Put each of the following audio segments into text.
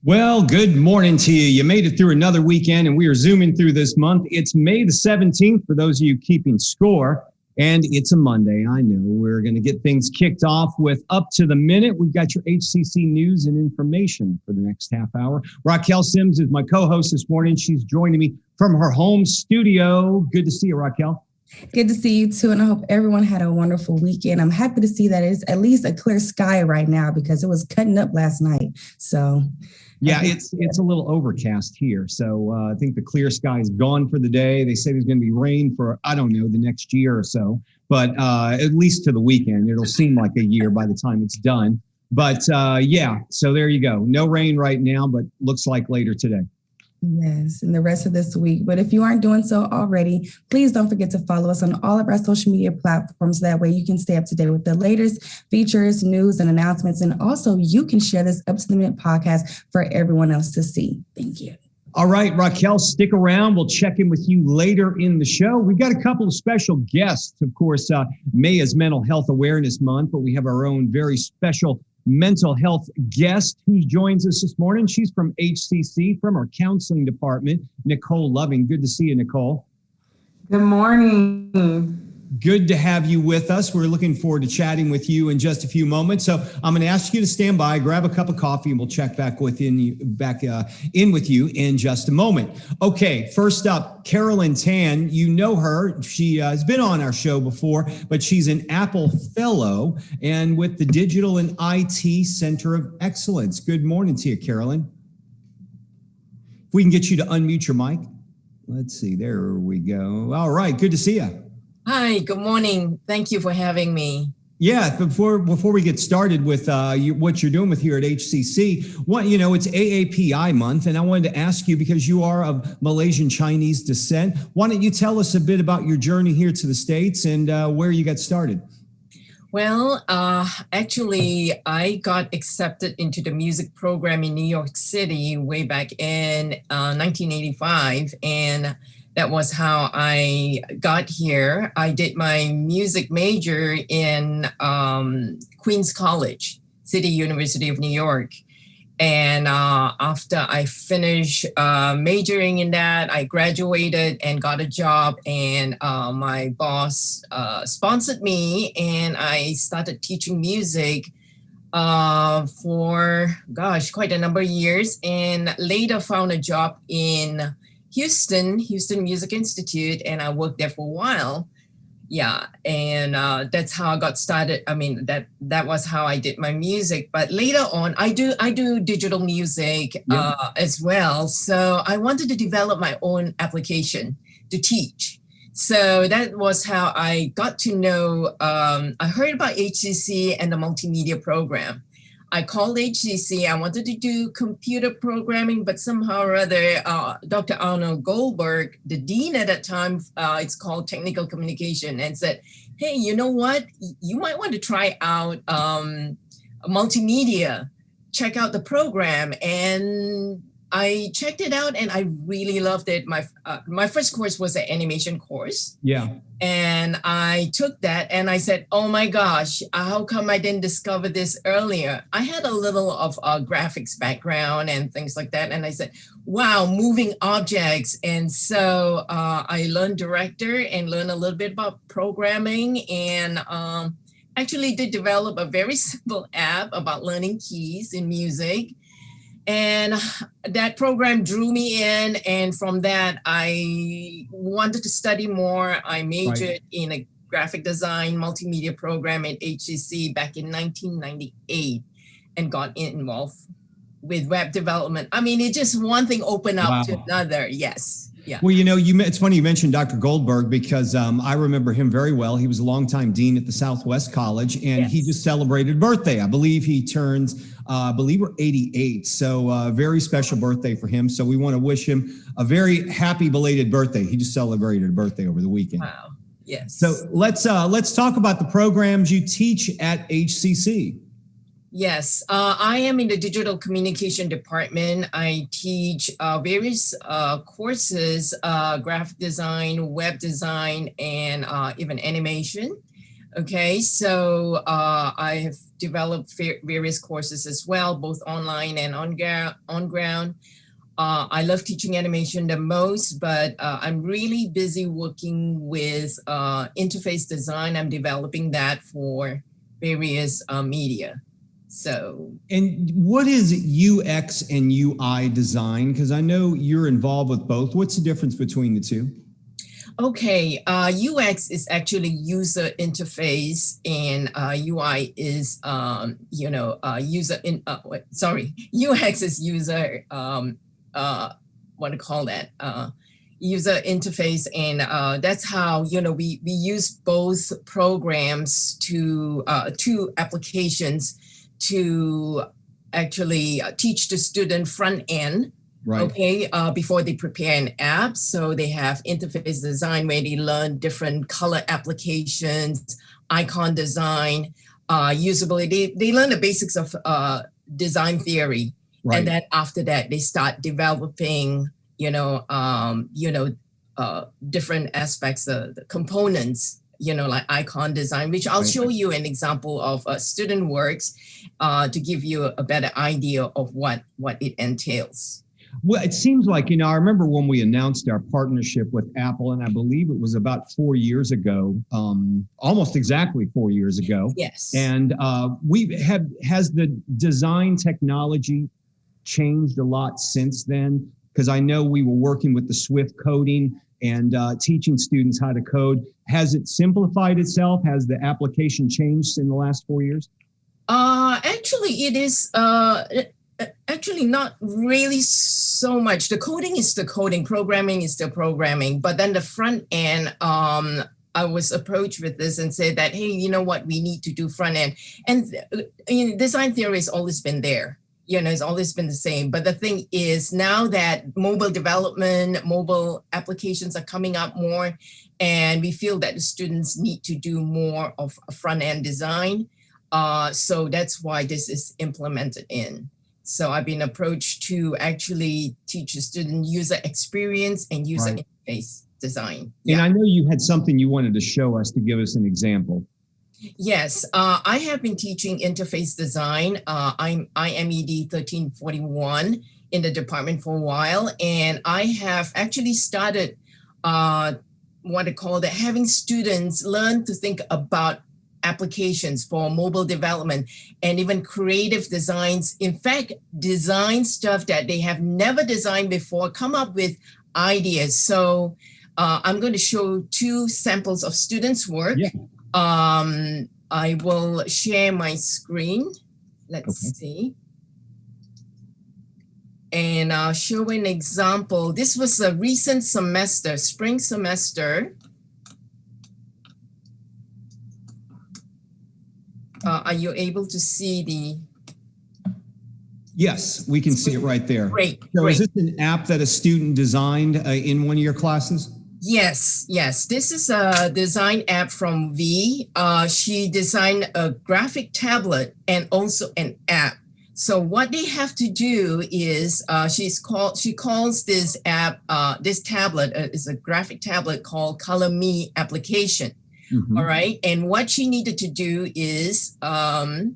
Well, good morning to you. You made it through another weekend, and we are zooming through this month. It's May the 17th for those of you keeping score, and it's a Monday. I know we're going to get things kicked off with Up to the Minute. We've got your HCC news and information for the next half hour. Raquel Sims is my co-host this morning. She's joining me from her home studio. Good to see you, Raquel. Good to see you too, and I hope everyone had a wonderful weekend. I'm happy to see that it's at least a clear sky right now because it was cutting up last night. So, yeah, it's a little overcast here. So I think the clear sky is gone for the day. They say there's going to be rain for, I don't know, the next year or so, but at least to the weekend. It'll seem like a year by the time it's done. But yeah, so there you go. No rain right now, but looks like later today. Yes, and the rest of this week. But if you aren't doing so already, please don't forget to follow us on all of our social media platforms. That way you can stay up to date with the latest features, news, and announcements. And also you can share this Up to the Minute podcast for everyone else to see. Thank you. All right, Raquel, stick around. We'll check in with you later in the show. We've got a couple of special guests. Of course, May is Mental Health Awareness Month, but we have our own very special mental health guest who joins us this morning. She's from HCC, from our counseling department, Nicole Loving. Good to see you, Nicole. Good morning. Good to have you with us. We're looking forward to chatting with you in just a few moments. So I'm going to ask you to stand by, grab a cup of coffee, and we'll check back in with you in just a moment. Okay, first up, Carolyn Tan. You know her. She has been on our show before, but she's an Apple Fellow and with the Digital and IT Center of Excellence. Good morning to you, Carolyn. If we can get you to unmute your mic. Let's see. There we go. All right. Good to see you. Hi, good morning. Thank you for having me. Yeah, before we get started with what you're doing with here at HCC, it's AAPI month, and I wanted to ask you, because you are of Malaysian Chinese descent, why don't you tell us a bit about your journey here to the States and where you got started? Well, actually, I got accepted into the music program in New York City way back in 1985, and that was how I got here. I did my music major in Queens College, City University of New York. And after I finished majoring in that, I graduated and got a job, and my boss sponsored me, and I started teaching music for, quite a number of years, and later found a job in Houston Music Institute, and I worked there for a while. Yeah, and that's how I got started. I mean, that was how I did my music. But later on, I do digital music as well. So I wanted to develop my own application to teach. So that was how I got to know. I heard about HCC and the multimedia program. I called HCC. I wanted to do computer programming, but somehow or other, Dr. Arnold Goldberg, the dean at that time, it's called technical communication, and said, hey, you know what? You might want to try out multimedia. Check out the program. And I checked it out, and I really loved it. My first course was an animation course. Yeah. And I took that, and I said, oh my gosh, how come I didn't discover this earlier? I had a little of a graphics background and things like that. And I said, wow, moving objects. And so I learned director and learned a little bit about programming, and actually did develop a very simple app about learning keys in music. And that program drew me in. And from that, I wanted to study more. I majored in a graphic design multimedia program at HCC back in 1998 and got involved with web development. I mean, it just one thing opened up to another. Yes. Yeah. Well, it's funny you mentioned Dr. Goldberg, because I remember him very well. He was a longtime dean at the Southwest College, and he just celebrated birthday. I believe he turns, we're 88. So very special birthday for him. So we want to wish him a very happy belated birthday. He just celebrated a birthday over the weekend. Wow. Yes. So let's talk about the programs you teach at HCC. Yes, I am in the digital communication department. I teach various courses, graphic design, web design, and even animation. Okay, so I have developed various courses as well, both online and on ground. I love teaching animation the most, but I'm really busy working with interface design. I'm developing that for various media. So, and what is UX and UI design? Because I know you're involved with both. What's the difference between the two? okay, UX is actually user interface, and UI is, UX is user, what do you call that? User interface, and that's how, we use both programs to, two applications to actually teach the student front end. Right. Okay, before they prepare an app. So they have interface design where they learn different color applications, icon design, usability. They learn the basics of design theory. Right. And then after that, they start developing, different aspects of the components, like icon design, which I'll show you an example of student works to give you a better idea of what it entails. Well, it seems like, I remember when we announced our partnership with Apple, and I believe it was about 4 years ago, almost exactly 4 years ago. Yes. And has the design technology changed a lot since then? Because I know we were working with the Swift coding and teaching students how to code. Has it simplified itself? Has the application changed in the last 4 years? Actually, it is actually not really so much. The coding is the coding, programming is still programming, but then the front end, I was approached with this and said that, hey, you know what, we need to do front end. And design theory has always been there. It's always been the same. But the thing is, now that mobile development, mobile applications are coming up more, and we feel that the students need to do more of a front end design. So that's why this is implemented in. So I've been approached to actually teach a student user experience and user interface design. And I know you had something you wanted to show us to give us an example. Yes, I have been teaching interface design. I'm IMED 1341 in the department for a while, and I have actually started having students learn to think about applications for mobile development and even creative designs. In fact, design stuff that they have never designed before, come up with ideas. So I'm going to show two samples of students' work. Yeah. I will share my screen. Let's see. And I'll show an example. This was a recent semester, spring semester. Are you able to see the? Yes, we can see it right there. Great. So great. Is this an app that a student designed in one of your classes? Yes. This is a design app from V. She designed a graphic tablet and also an app. So what they have to do is she calls this app, this tablet is a graphic tablet called Color Me application. Mm-hmm. All right. And what she needed to do is the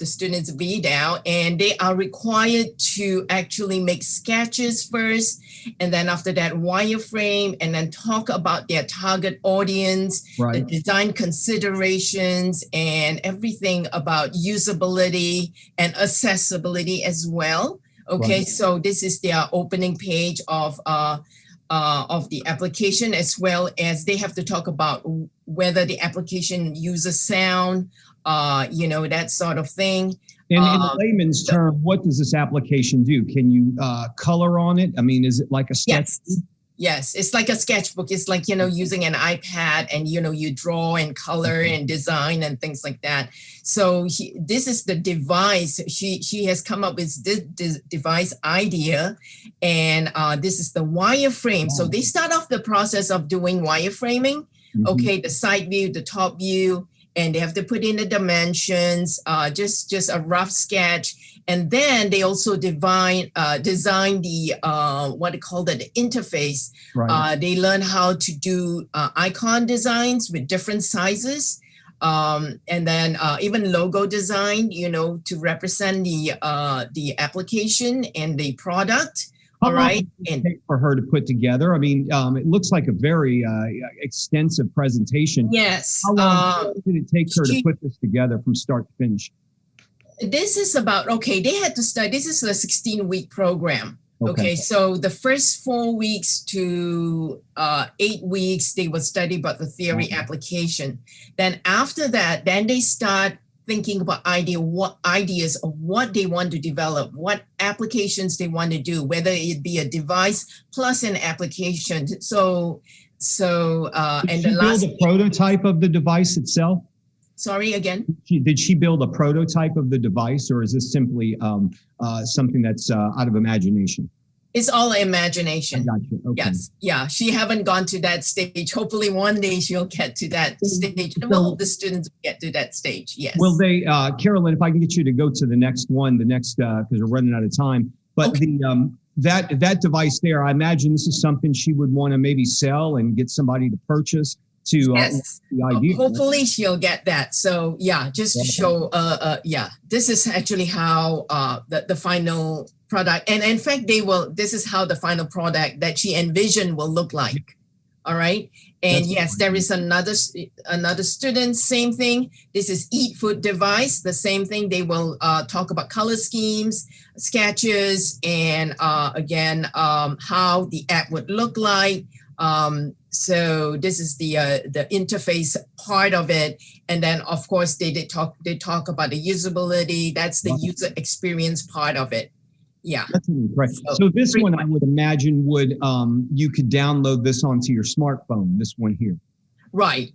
students read out, and they are required to actually make sketches first. And then after that, wireframe, and then talk about their target audience, the design considerations, and everything about usability and accessibility as well. Okay. So this is their opening page of the application, as well as they have to talk about whether the application uses sound, that sort of thing. And in a layman's term, what does this application do? Can you color on it? I mean, is it like a sketch? Yes, it's like a sketchbook. It's like, using an iPad, and, you draw and color and design and things like that. So this is the device. She has come up with this device idea, and this is the wireframe. So they start off the process of doing wireframing. Mm-hmm. Okay, the side view, the top view, and they have to put in the dimensions, just a rough sketch. And then they also design the the interface. They learn how to do icon designs with different sizes. And then even logo design, to represent the application and the product. How All long right. did it take for her to put together? I mean, it looks like a very extensive presentation. Yes. How long did it take her to she- put this together from start to finish? This is about, they had to start, this is a 16-week program. Okay, so the first 4 weeks to 8 weeks, they will study about the theory application. Then after that, then they start thinking about ideas of what they want to develop, what applications they want to do, whether it be a device plus an application. Did she build a prototype of the device itself? Sorry, again? Did she build a prototype of the device, or is this simply something that's out of imagination? It's all imagination. I got you. Okay. Yes. Yeah. She haven't gone to that stage. Hopefully one day she'll get to that stage. And we'll hope the students get to that stage. Yes. Will they, Carolyn, if I can get you to go to the next one, because we're running out of time. But that device there, I imagine this is something she would want to maybe sell and get somebody to purchase to yes. The idea. Hopefully she'll get that. So yeah, just to show, this is actually how the final product, and in fact, this is how the final product that she envisioned will look like. All right. And That's yes, there is another student, same thing. This is Eat Food device, the same thing. They will talk about color schemes, sketches, and again, how the app would look like. So this is the interface part of it. And then of course they talk about the usability. That's the user experience part of it. Yeah. That's right. So this one, I would imagine, would you could download this onto your smartphone. This one here. Right.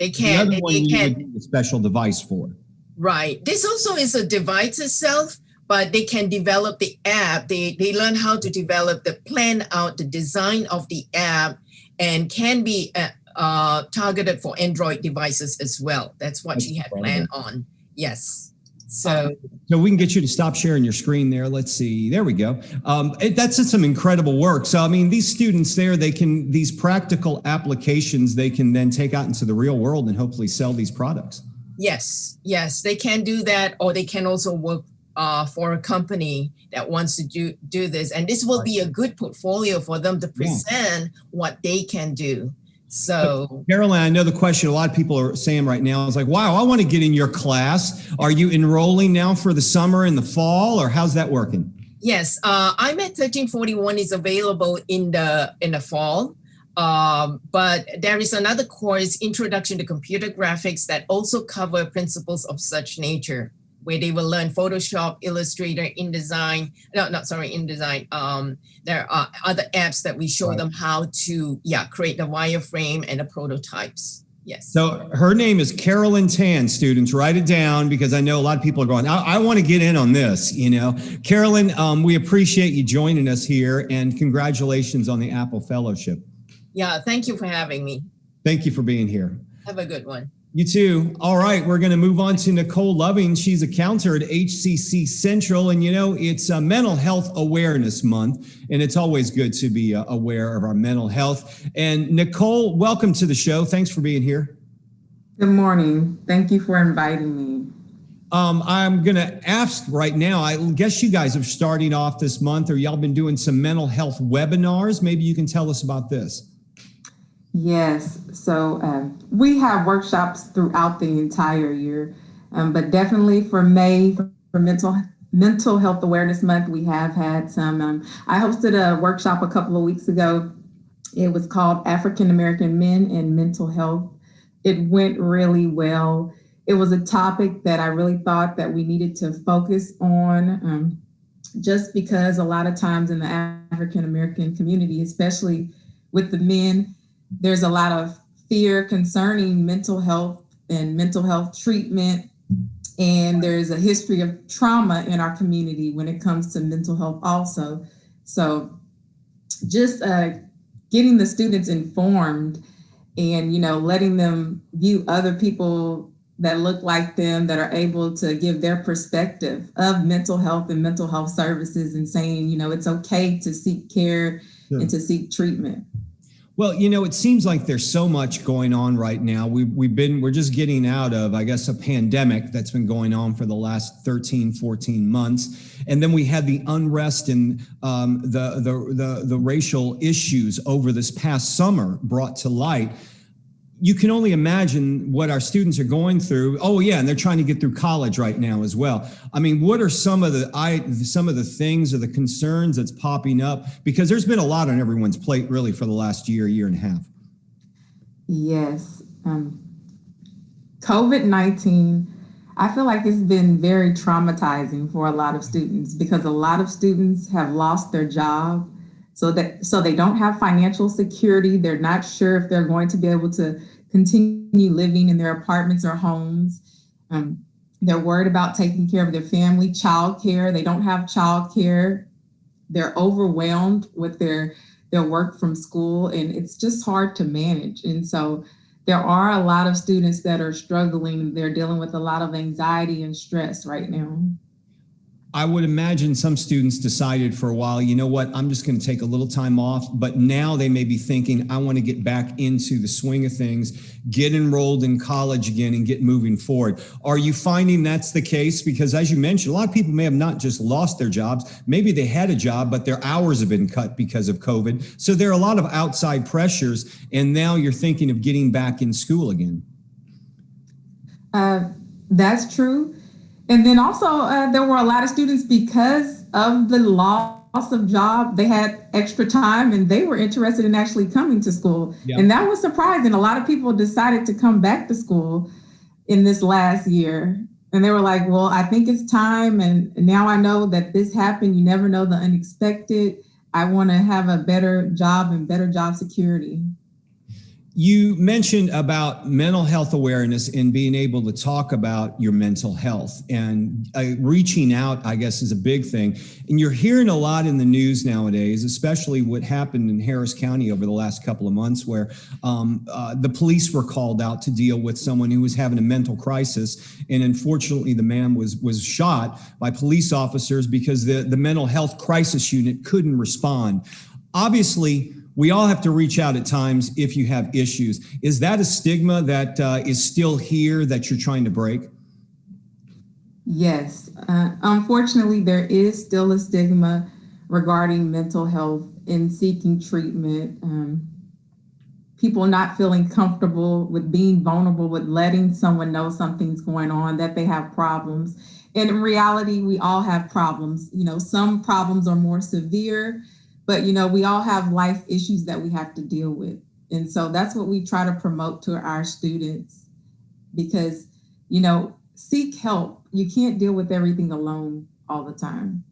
They can. The other one you would need a special device for. Right. This also is a device itself, but they can develop the app. They learn how to develop plan out the design of the app, and can be targeted for Android devices as well. That's what she had planned on. Yes. So we can get you to stop sharing your screen there. Let's see. There we go. That's some incredible work. So, I mean, these students there, these practical applications, they can then take out into the real world and hopefully sell these products. Yes, they can do that, or they can also work for a company that wants to do this. And this will be a good portfolio for them to present what they can do. So, Carolyn, I know the question a lot of people are saying right now is like, wow, I want to get in your class. Are you enrolling now for the summer and the fall, or how's that working? Yes, I'm at 1341 is available in the fall. But there is another course, Introduction to Computer Graphics, that also cover principles of such nature, where they will learn Photoshop, Illustrator, InDesign. There are other apps that we show them how to create the wireframe and the prototypes. Yes. So her name is Carolyn Tan, students. Write it down, because I know a lot of people are going, I want to get in on this, Carolyn, we appreciate you joining us here, and congratulations on the Apple Fellowship. Yeah, thank you for having me. Thank you for being here. Have a good one. You too. All right, we're going to move on to Nicole Loving. She's a counselor at HCC Central, and it's a Mental Health Awareness Month, and it's always good to be aware of our mental health. And Nicole, welcome to the show. Thanks for being here. Good morning. Thank you for inviting me. I'm going to ask right now, I guess you guys are starting off this month, or y'all been doing some mental health webinars. Maybe you can tell us about this. Yes, so we have workshops throughout the entire year, but definitely for May, for Mental Health Awareness Month, we have had some. I hosted a workshop a couple of weeks ago. It was called African American Men and Mental Health. It went really well. It was a topic that I really thought that we needed to focus on, just because a lot of times in the African American community, especially with the men, there's a lot of fear concerning mental health and mental health treatment. And there's a history of trauma in our community when it comes to mental health also. So just getting the students informed and, letting them view other people that look like them, that are able to give their perspective of mental health and mental health services, and saying, it's okay to seek care and to seek treatment. Well, it seems like there's so much going on right now. We're just getting out of, I guess, a pandemic that's been going on for the last 13, 14 months. And then we had the unrest and the racial issues over this past summer brought to light. You can only imagine what our students are going through. Oh yeah, and they're trying to get through college right now as well. I mean, what are some of the things or the concerns that's popping up? Because there's been a lot on everyone's plate really for the last year and a half. Yes. COVID-19, I feel like it's been very traumatizing for a lot of students because a lot of students have lost their job. So they don't have financial security. They're not sure if they're going to be able to continue living in their apartments or homes. They're worried about taking care of their family, childcare. They don't have childcare. They're overwhelmed with their work from school, and it's just hard to manage. And so there are a lot of students that are struggling. They're dealing with a lot of anxiety and stress right now. I would imagine some students decided for a while, you know what, I'm just going to take a little time off. But now they may be thinking, I want to get back into the swing of things, get enrolled in college again and get moving forward. Are you finding that's the case? Because as you mentioned, a lot of people may have not just lost their jobs. Maybe they had a job, but their hours have been cut because of COVID. So there are a lot of outside pressures. And now you're thinking of getting back in school again. That's true. And then also there were a lot of students because of the loss of job, they had extra time and they were interested in actually coming to school. Yeah. And that was surprising. A lot of people decided to come back to school in this last year. And they were like, well, I think it's time. And now I know that this happened. You never know the unexpected. I want to have a better job and better job security. You mentioned about mental health awareness and being able to talk about your mental health, and reaching out, I guess, is a big thing. And you're hearing a lot in the news nowadays, especially what happened in Harris County over the last couple of months, where the police were called out to deal with someone who was having a mental crisis. And unfortunately, the man was shot by police officers because the mental health crisis unit couldn't respond. Obviously, we all have to reach out at times if you have issues. Is that a stigma that is still here that you're trying to break? Yes. Unfortunately, there is still a stigma regarding mental health and seeking treatment. People not feeling comfortable with being vulnerable, with letting someone know something's going on, that they have problems. And in reality, we all have problems. You know, some problems are more severe, but, you know, we all have life issues that we have to deal with. And so that's what we try to promote to our students because, you know, seek help. You can't deal with everything alone all the time.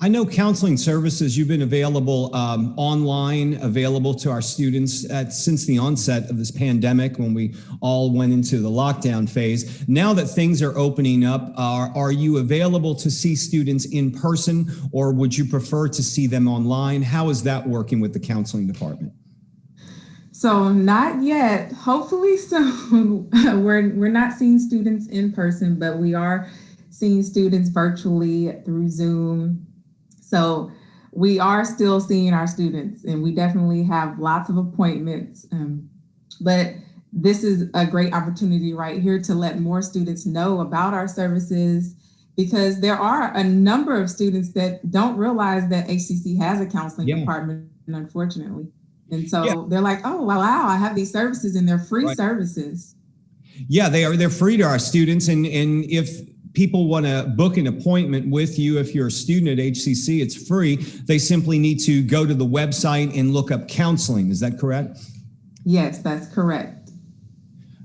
I know counseling services, you've been available online, available to our students since the onset of this pandemic when we all went into the lockdown phase. Now that things are opening up, are you available to see students in person, or would you prefer to see them online? How is that working with the counseling department? So not yet. Hopefully soon. We're not seeing students in person, but we are seeing students virtually through Zoom. So we are still seeing our students, and we definitely have lots of appointments. But this is a great opportunity right here to let more students know about our services, because there are a number of students that don't realize that HCC has a counseling department, unfortunately. And so they're like, oh, wow, I have these services, and they're free services. Yeah, they're free to our students. And if people want to book an appointment with you, if you're a student at HCC, it's free. They simply need to go to the website and look up counseling. Is that correct? Yes, that's correct.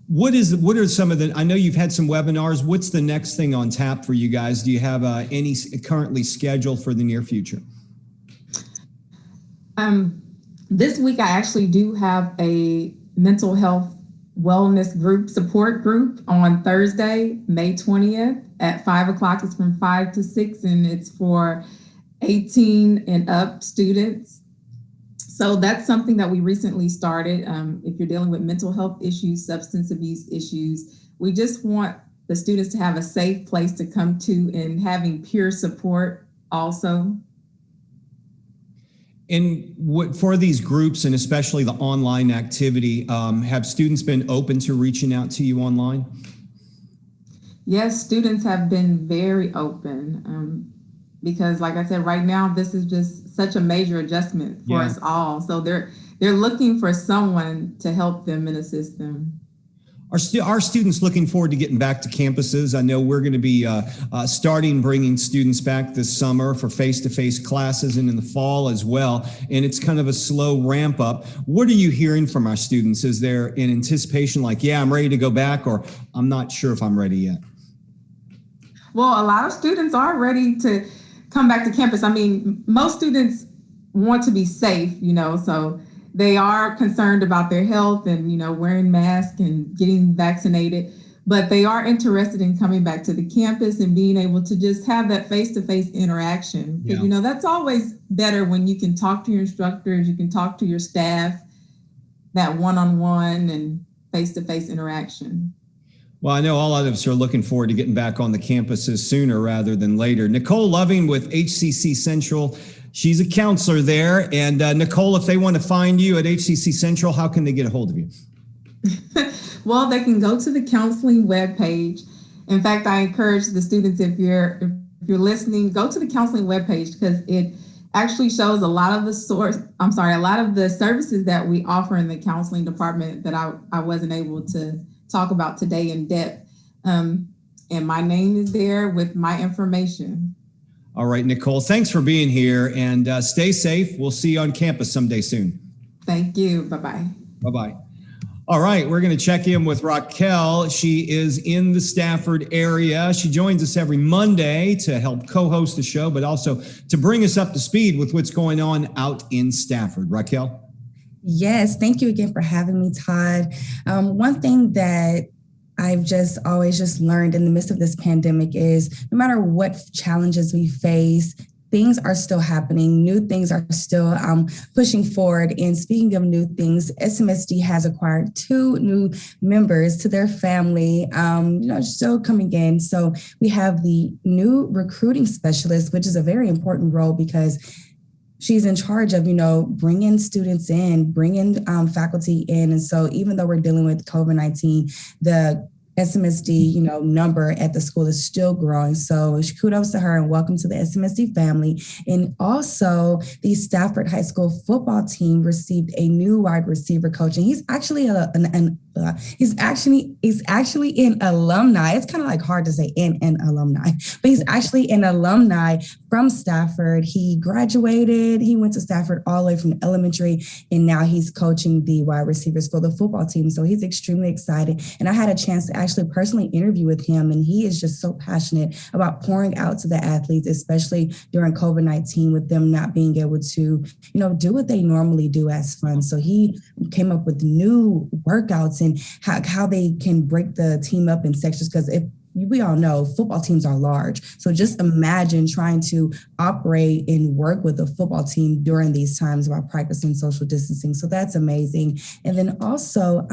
What are some of the, I know you've had some webinars. What's the next thing on tap for you guys? Do you have any currently scheduled for the near future? This week, I actually do have a mental health wellness group, support group on Thursday, May 20th at 5 o'clock. It's from 5 to 6, and it's for 18 and up students. So that's something that we recently started. If you're dealing with mental health issues, substance abuse issues, we just want the students to have a safe place to come to and having peer support also. And for these groups, and especially the online activity, have students been open to reaching out to you online? Yes, students have been very open because, like I said, right now this is just such a major adjustment for us all. So they're looking for someone to help them and assist them. Are students looking forward to getting back to campuses? I know we're going to be starting bringing students back this summer for face-to-face classes and in the fall as well. And it's kind of a slow ramp up. What are you hearing from our students? Is there an anticipation like, yeah, I'm ready to go back, or I'm not sure if I'm ready yet? Well, a lot of students are ready to come back to campus. I mean, most students want to be safe, so they are concerned about their health and, wearing masks and getting vaccinated, but they are interested in coming back to the campus and being able to just have that face-to-face interaction. Because, that's always better when you can talk to your instructors, you can talk to your staff, that one-on-one and face-to-face interaction. Well, I know all of us are looking forward to getting back on the campuses sooner rather than later. Nicole Loving with HCC Central. She's a counselor there. And Nicole, if they want to find you at HCC Central, how can they get a hold of you? Well, they can go to the counseling webpage. In fact, I encourage the students, if you're listening, go to the counseling webpage because it actually shows a lot of the services that we offer in the counseling department that I wasn't able to talk about today in depth. And my name is there with my information. All right, Nicole, thanks for being here, and stay safe. We'll see you on campus someday soon. Thank you. Bye-bye. Bye-bye. All right, we're going to check in with Raquel. She is in the Stafford area. She joins us every Monday to help co-host the show, but also to bring us up to speed with what's going on out in Stafford. Raquel? Yes, thank you again for having me, Todd. One thing that I've always learned in the midst of this pandemic is no matter what challenges we face, things are still happening. New things are still pushing forward. And speaking of new things, SMSD has acquired 2 new members to their family, still coming in. So we have the new recruiting specialist, which is a very important role because she's in charge of, bringing students in, bringing faculty in. And so even though we're dealing with COVID-19, the SMSD, number at the school is still growing. So kudos to her and welcome to the SMSD family. And also the Stafford High School football team received a new wide receiver coach. And he's actually he's actually an alumni. It's kind of like hard to say an alumni, but he's actually an alumni from Stafford. He graduated. He went to Stafford all the way from elementary, and now he's coaching the wide receivers for the football team. So he's extremely excited. And I had a chance to actually personally interview with him, and he is just so passionate about pouring out to the athletes, especially during COVID-19 with them not being able to, do what they normally do as fun. So he came up with new workouts and how they can break the team up in sections, because we all know football teams are large. So just imagine trying to operate and work with a football team during these times while practicing social distancing. So that's amazing. And then also,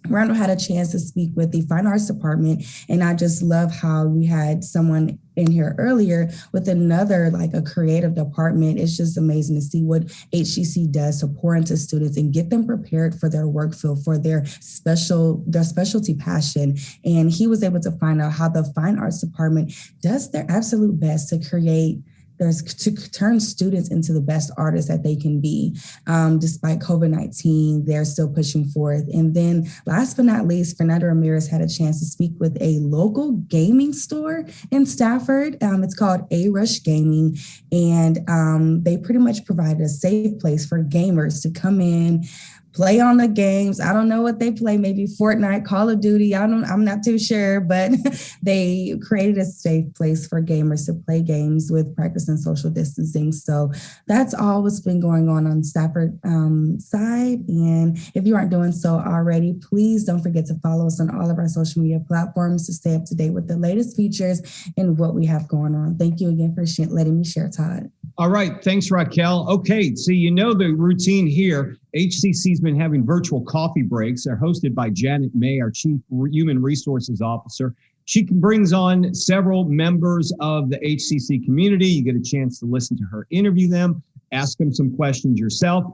Randall had a chance to speak with the Fine Arts Department, and I just love how we had someone in here earlier with another, like a creative department. It's just amazing to see what HCC does to pour into students and get them prepared for their work field, for their specialty passion. And he was able to find out how the Fine Arts Department does their absolute best to turn students into the best artists that they can be. Despite COVID-19, they're still pushing forth. And then last but not least, Fernando Ramirez had a chance to speak with a local gaming store in Stafford. It's called A-Rush Gaming. And they pretty much provided a safe place for gamers to come in, play on the games. I don't know what they play, maybe Fortnite, Call of Duty. I'm not too sure, but they created a safe place for gamers to play games with practicing social distancing. So that's all what's been going on Stafford side. And if you aren't doing so already, please don't forget to follow us on all of our social media platforms to stay up to date with the latest features and what we have going on. Thank you again for letting me share, Todd. All right. Thanks, Raquel. Okay. So the routine here. HCC's been having virtual coffee breaks. They're hosted by Janet May, our Chief Human Resources Officer. She brings on several members of the HCC community. You get a chance to listen to her interview them. Ask them some questions yourself.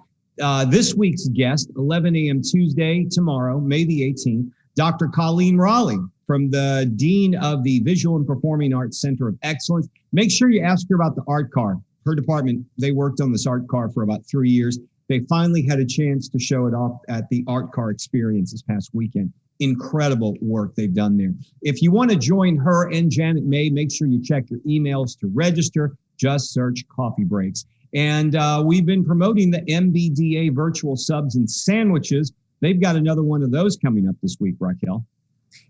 This week's guest, 11 a.m. Tuesday, tomorrow, May the 18th, Dr. Colleen Raleigh from the Dean of the Visual and Performing Arts Center of Excellence. Make sure you ask her about the art car. Her department, they worked on this art car for about 3 years. They finally had a chance to show it off at the Art Car Experience this past weekend. Incredible work they've done there. If you want to join her and Janet May, make sure you check your emails to register. Just search Coffee Breaks. And we've been promoting the MBDA virtual subs and sandwiches. They've got another one of those coming up this week, Raquel.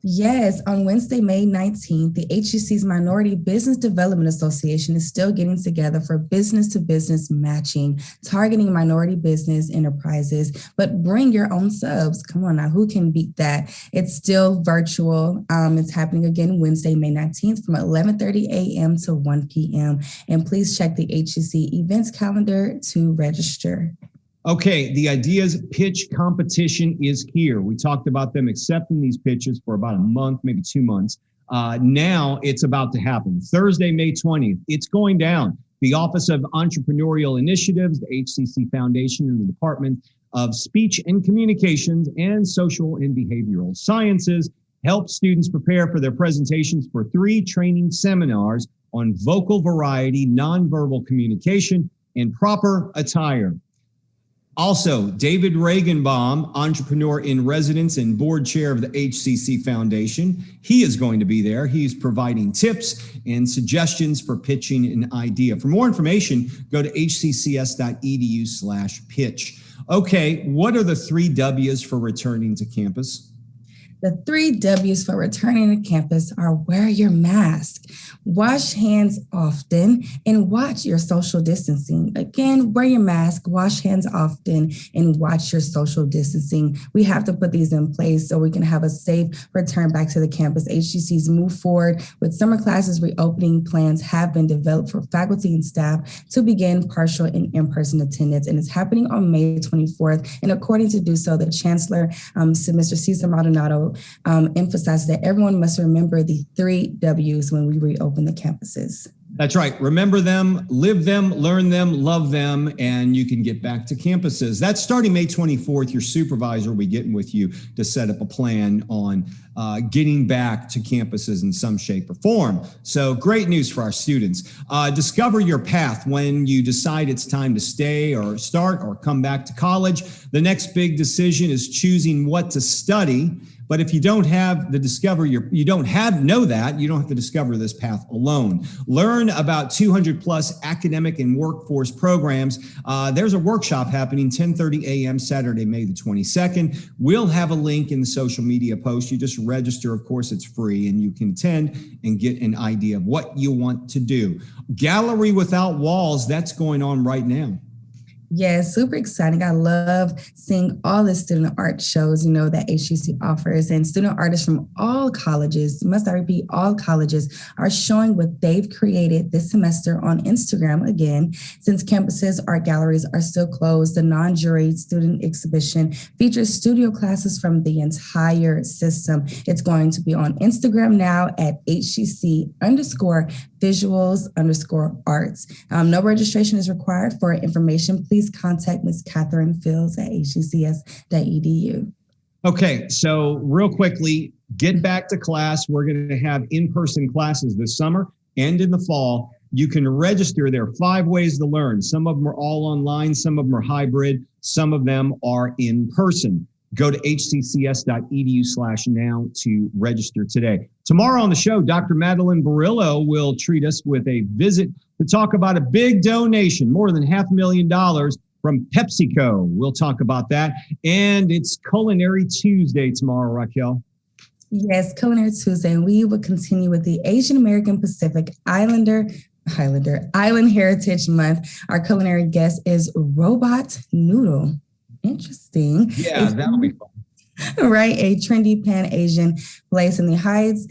Yes, on Wednesday, May 19th, the HCC's Minority Business Development Association is still getting together for business-to-business matching, targeting minority business enterprises, but bring your own subs. Come on now, who can beat that? It's still virtual. It's happening again Wednesday, May 19th from 11:30 a.m. to 1 p.m. And please check the HCC events calendar to register. Okay, the Ideas Pitch Competition is here. We talked about them accepting these pitches for about a month, maybe 2 months. Now it's about to happen. Thursday, May 20th, it's going down. The Office of Entrepreneurial Initiatives, the HCC Foundation, and the Department of Speech and Communications and Social and Behavioral Sciences help students prepare for their presentations for 3 training seminars on vocal variety, nonverbal communication, and proper attire. Also, David Regenbaum, entrepreneur in residence and board chair of the HCC Foundation. He is going to be there. He's providing tips and suggestions for pitching an idea. For more information, go to hccs.edu/pitch. Okay, what are the 3 W's for returning to campus? The 3 W's for returning to campus are wear your mask, wash hands often, and watch your social distancing. Again, wear your mask, wash hands often, and watch your social distancing. We have to put these in place so we can have a safe return back to the campus. HCC's move forward with summer classes reopening plans have been developed for faculty and staff to begin partial and in-person attendance, and it's happening on May 24th. And according to do so, the Chancellor, Mr. Cesar Maldonado, emphasizes that everyone must remember the 3 W's when we reopen the campuses. That's right. Remember them, live them, learn them, love them, and you can get back to campuses. That's starting May 24th. Your supervisor will be getting with you to set up a plan on getting back to campuses in some shape or form. So great news for our students. Discover your path when you decide it's time to stay or start or come back to college. The next big decision is choosing what to study. But if you don't have the you don't have to discover this path alone. Learn about 200 plus academic and workforce programs. There's a workshop happening 10:30 a.m. Saturday, May the 22nd. We'll have a link in the social media post. You just register. Of course, it's free and you can attend and get an idea of what you want to do. Gallery Without Walls, that's going on right now. Yes, super exciting. I love seeing all the student art shows, that HCC offers, and student artists from all colleges, must I repeat, all colleges are showing what they've created this semester on Instagram. Again, since campuses, art galleries are still closed, the non-juried student exhibition features studio classes from the entire system. It's going to be on Instagram now at HCC_visuals_arts. No registration is required. For information, please contact Ms. Catherine Fields at hccs.edu. Okay, so real quickly, get back to class. We're going to have in-person classes this summer and in the fall. You can register. There are 5 ways to learn. Some of them are all online. Some of them are hybrid. Some of them are in person. Go to hccs.edu/now to register today. Tomorrow on the show, Dr. Madeline Barillo will treat us with a visit to talk about a big donation, more than $500,000 from PepsiCo. We'll talk about that. And it's Culinary Tuesday tomorrow, Raquel. Yes, Culinary Tuesday. And we will continue with the Asian American Pacific Island Heritage Month. Our culinary guest is Robot Noodle. Interesting. Yeah, that'll be fun. Right, a trendy Pan-Asian place in the Heights.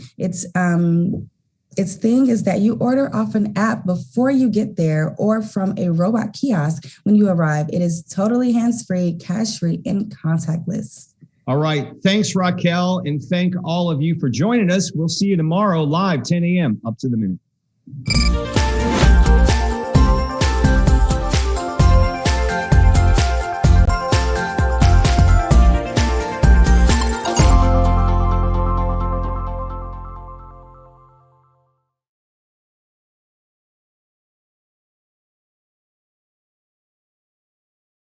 Its thing is that you order off an app before you get there or from a robot kiosk when you arrive. It is totally hands-free, cash-free, and contactless. All right. Thanks, Raquel, and thank all of you for joining us. We'll see you tomorrow live, 10 a.m. up to the minute.